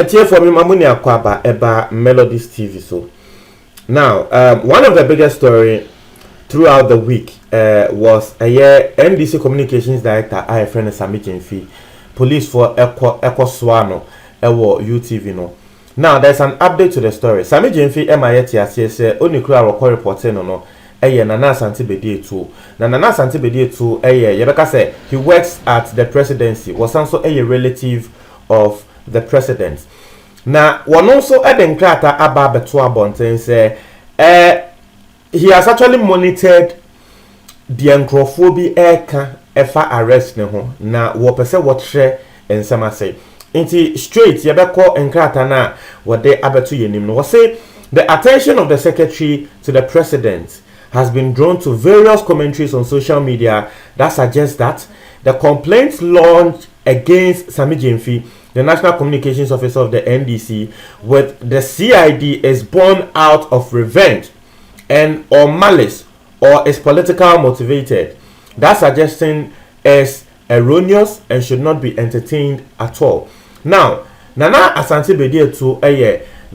for me, Mamuni Akwaba Eba Melodies TV. So now, one of the biggest story throughout the week was a year NDC Communications Director, I friend Sami Jenfi, police for Eko Swano, Ewo UTV no. Now there's an update to the story. Sami Jenfi MIT say only crew our reporting no. Nana Asante Bedie too. Nana Asante Bedie too. Yebeka say he works at the presidency. Was also a relative of the president. Now one also Eden Krata Aba Betua Bonten say he has actually monitored the Nkrofo Eka Efa arrest ne ho. Na wo pese what share and some say. Inti straight Yebeko Nkrata na what they abetu yenim no. Say the attention of the secretary to the president has been drawn to various commentaries on social media that suggest that the complaints launched against Sami Jenfi, the National Communications Officer of the NDC, with the CID is born out of revenge and or malice or is political motivated. That suggestion is erroneous and should not be entertained at all. Now, Nana Asante Bedie to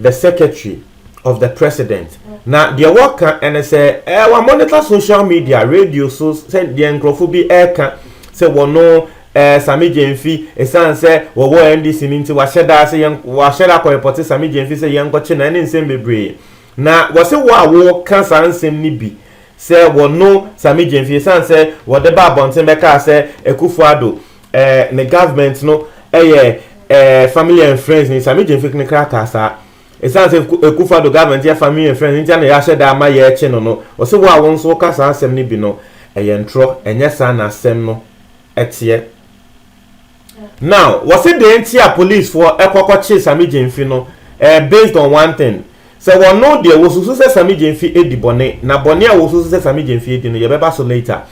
the secretary of the president. Now, the worker and say, we monitor social media, radio, so send the Nkrofo Eka say, no. Sami Jenfi, a son say, well, NDC into Washada say, Washada report Sami Jenfi say, young coach and in same be. Now, was it what war cancer and same nibi? Say, well, no, Sami Jenfi, son say, what the Babon Beka say, Ekufuado, the government, no, family and friends, in Sami Jenfi Krakasa. It sounds like Ekufuado government, your family and friends, in Yashada, my year channel, or so what one so cast and same nibino, a yentro, and yes, and a semno, etie. Now, was it the entire police for Ekokoche Sami Jenfi no? Based on one thing. So one no there was also Sami Jenfi edi bone. Na bone was also Sami Jenfi edi no. You better so later.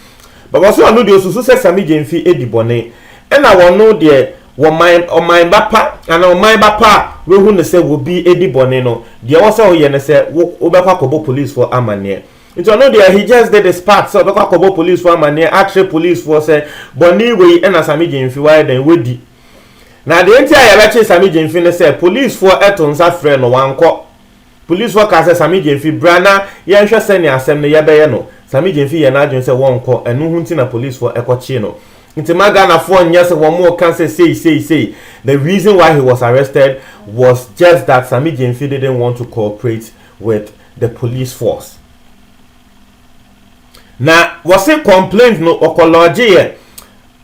But was one no there was also Sami Jenfi edi bone. And I one no there one my bapa and on my bapa we who say will be edi bone no. There was also here say we better kobo police for amane. Into no there he just did his part. So better kobo police for amane. Actually police for say bone we and Sami Jenfi why then we di. Now the entire election Sami Jenfi say police for etonsa friend no wanko. Police for say Sami Jenfi brana yenhwe se ne asem ne yebeye no. Sami Jenfi ye na adwen say wonko enu hunti na police for ekochi no. Nti magana for nya se wo mo kan say. The reason why he was arrested was just that Sami Jenfi didn't want to cooperate with the police force. Now was a complaint no okology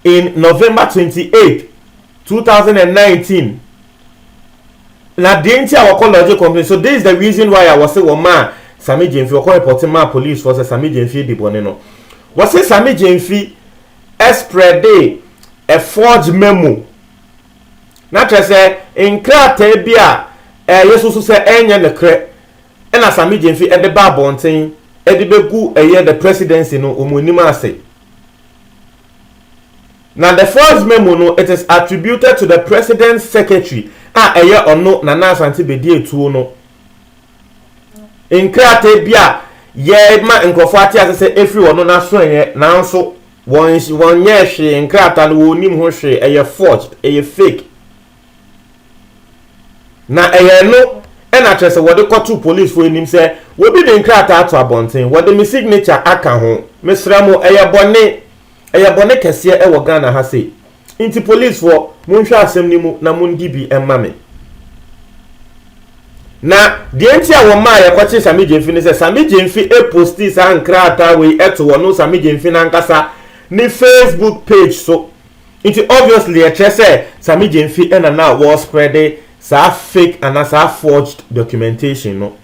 in November 28th 2019. Now the entire Okology complaint. So this is the reason why I was saying, well, man, Sami Jenfi, or reporting my police for Sami Jenfi di boneno. Was say Sami Jenfi spread a forged memo. Not just say in krate bia yesu say enya ne kre. And Sami Jenfi at the bar bonting, at the begu a year the presidency no umunima say. Now the first memo no, it is attributed to the president's secretary. A year or no, Nana Asante Bedie too no. In Krate Bia, ye ma Nkrofo as say everyone no na so ye now so one year she in Krata no nim ho hwe a forged, a fake. Na a year no, and I say what the court to police for him say, we be the Krata to abonten, what the signature aka ho, Mesramo a bonnet. Eya bone kese e wo Ghana ha sei inti police for munhwa asem ni mu na mundi bi emame na de enti a wo ma ya kwache Sami Jenfi ne se Sami Jenfi e posti sa nkrata we eto wo no Sami Jenfi na nkasa ni Facebook page so inti obviously e chese Sami Jenfi e na was spread sa fake and sa forged documentation no.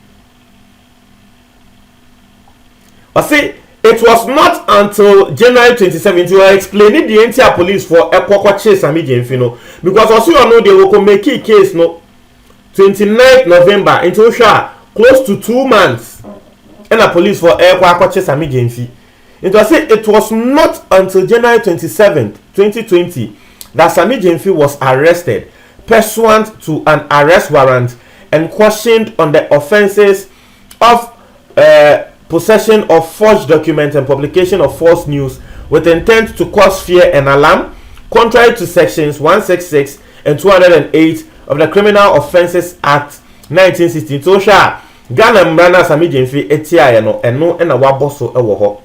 I say it was not until January 2017 I explained the entire police for Ekwokoche Sami Jenfi no, because also you know they will make a case no 29th November into close to 2 months and a police for Ekwokoche Sami Jenfi. It was not until January 27th 2020 that Sami Jenfi was arrested pursuant to an arrest warrant and questioned on the offenses of possession of forged documents and publication of false news with intent to cause fear and alarm, contrary to sections 166 and 208 of the Criminal Offences Act 1916. So sha Ghana Mbrana Sami Gyamfi etia no eno na waboso ewo ho.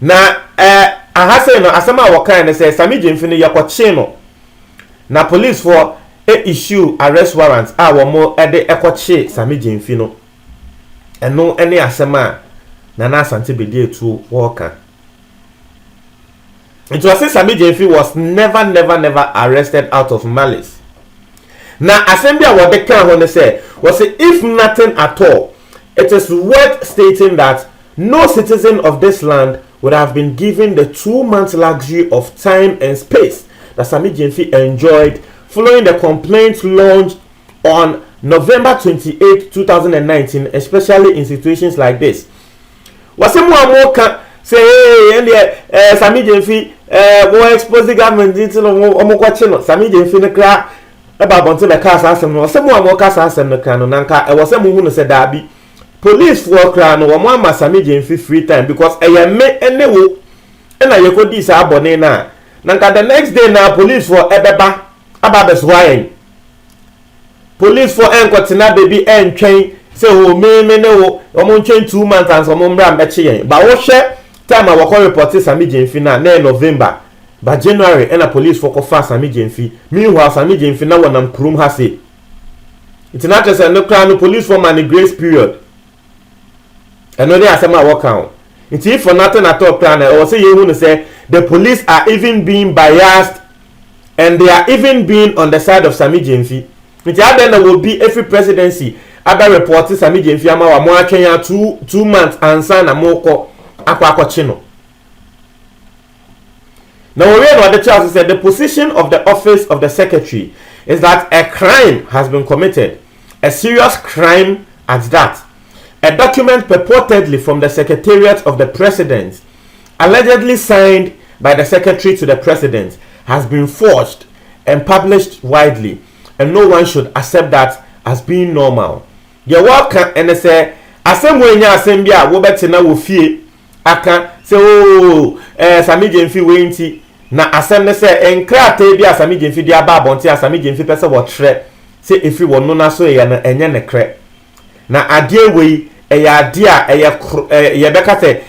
Na ahase no asema wakan ne say Sami Gyamfi no yakwache no. Na police for issue arrest warrants a womo de ekwache Sami Gyamfi no. Eno ene asema Nana Asante Bedi etu woka. It was said Sami Gyamfi was never arrested out of malice. Now, Assembly what they can say was say if nothing at all, it is worth stating that no citizen of this land would have been given the 2 months luxury of time and space that Sami Gyamfi enjoyed following the complaint launched on November 28, 2019, especially in situations like this. Was more can say hey Sami Gyamfi go expose the government into omokwache Sami Gyamfi ne kra eba bonte be ka asem no se mo ka asem no kra no nanka e wo se mo hu no se dabi police for kra no wo mo ama Sami Gyamfi free time because eye me ene wo na ye kodi sa abone na nanka the next day na police for ebeba aba beswayen police for enkotina baby entwen se wo me ne wo omo ntwen 2 months and so mo mbra mbeche yen ba wo hwe time I will report Sami Gyamfi na November. By January, and a police for fast Sami Gyamfi. Meanwhile, Sami Gyamfi now when I'm Krum Hase. It's not just a no crown police for money grace period. And no, they are some work out. It's if for nothing at all, plan. I also you want to say the police are even being biased and they are even being on the side of Sami Gyamfi. It's then there will be every presidency. Other reports Sami Gyamfi ama wa mo Kenya 2 months and sign a moko. Now, we read what the child said. The position of the office of the secretary is that a crime has been committed, a serious crime at that. A document purportedly from the Secretariat of the President, allegedly signed by the secretary to the President, has been forged and published widely, and no one should accept that as being normal. Your work and say, "Asem asembia wo betina wo fie." Aka say Sami Gyamfi wenti na asem ne say enkrata bia Sami Gyamfi dia ba bonte Sami Gyamfi pese wo tre say efi wono na so ye na enye ne kre na ade wei ade a ye beka say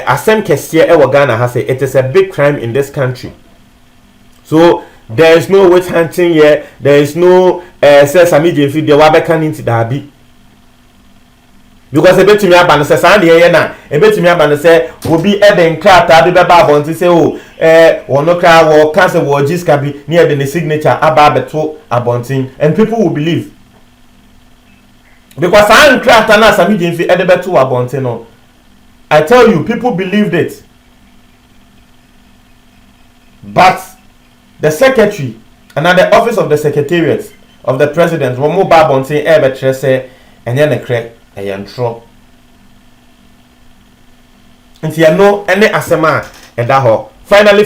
asem kese e wo Ghana ha say it is a big crime in this country. So there is no witch hunting here, there is no say Sami Gyamfi dia wa beka nti da bi. Because ebetumi aba no se san de ye na ebetumi aba no se obi eden krata de beba abonti se wono kra wo kan se wo jiska bi near the signature aba beto abonti and people will believe. Because san krata na Sami Gyamfi ede beto abonti no, I tell you people believed it. But the secretary and at the office of the Secretariat of the President wo mo ba abonti e betre se enye ne kre ayantro nti no ene asema edaho. Finally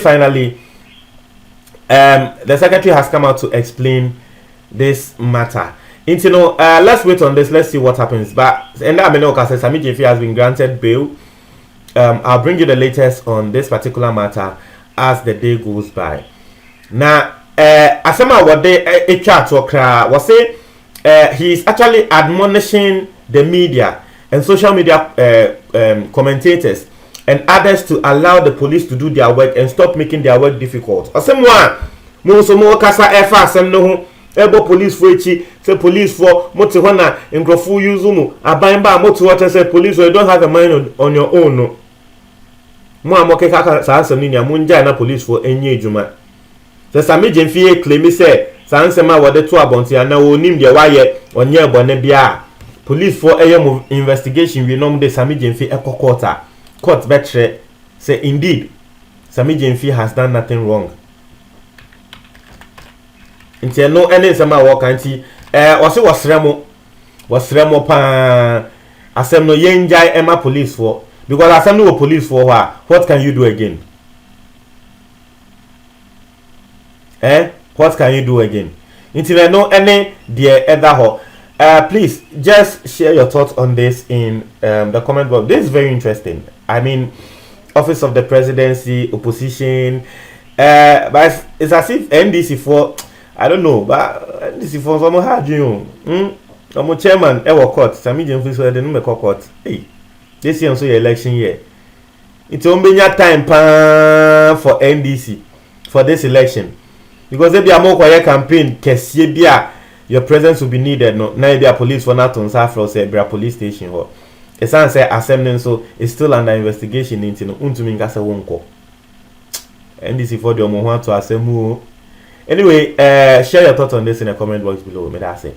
the secretary has come out to explain this matter. Into let's wait on this, let's see what happens. But and Sami Gyamfi has been granted bail. I'll bring you the latest on this particular matter as the day goes by. Now asema what they chat was say he is actually admonishing the media and social media commentators and others to allow the police to do their work and stop making their work difficult. Asemwa mo so mo kasa efa asem no ho ebo police for echi say police for moto ho na nkrofo use mu aban ba moto what say police you don't have a mind on your own no mo amoke kaka sa asem ni mo nja na police for enye ejuma. So Sami Gyamfi claim say sansema wode to abonti ana onim de waye onye bone bia police for investigation we know the Sami Gyamfi court betre say indeed Sami Gyamfi has done nothing wrong. Inti no any sema work anti wasremo pa asem no yenjai ema police for because asem no police for what can you do again? What can you do again? Inti no any dear other please just share your thoughts on this in the comment box. This is very interesting. I mean, office of the presidency, opposition, but it's as if NDC for I don't know, but this is for some hard you. I'm chairman ever court. Sami Jemfi so the no court. Hey, this year so your election year. It's only time for NDC for this election. Because they be a more quiet campaign, your presence will be needed. No, now be a police for not on Safra say be a police station. Or a son say assembly so it's still under investigation. Into no untuminga se wonko. NDC for the omo want to assemble. Anyway, share your thoughts on this in the comment box below. May I say.